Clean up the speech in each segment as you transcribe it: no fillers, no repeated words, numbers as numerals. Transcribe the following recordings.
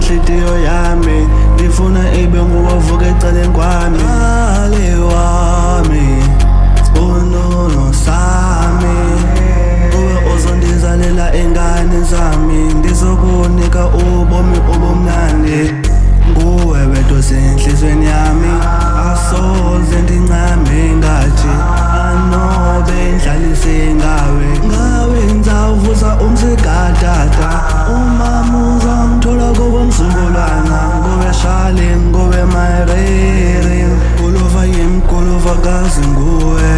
senhliziyo yami, ndifuna ibe nguwe vuka eceleni kwami. Ali wami, sibunono sami, uwe uzondizalela ingane zami, ndizokunika ubomi obumnandi. Nguwe wedwa senhlizweni yami, asoze ndincame ngathi anobe ndlalise ngawe ngizawuvusa umsigadada. Umama uzamthola kubo mzungulwana, nguwe shali nguwe mayiriri, guluva yimguluvakazi nguwe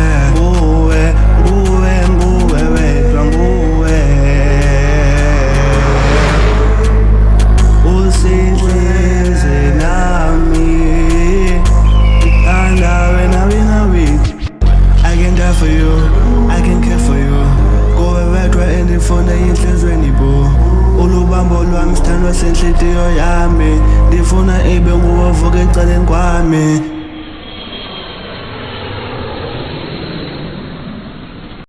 wedwa nguwe. Usenhlizweni yami, ithanda wena wena. I can die for you, I can care for you. Nguwe wedwa endifuna enhlizweni bo. Ulubambo lwami sithandwa senhliziyo yami, ndifuna ibe nguwe vuka eceleni kwami.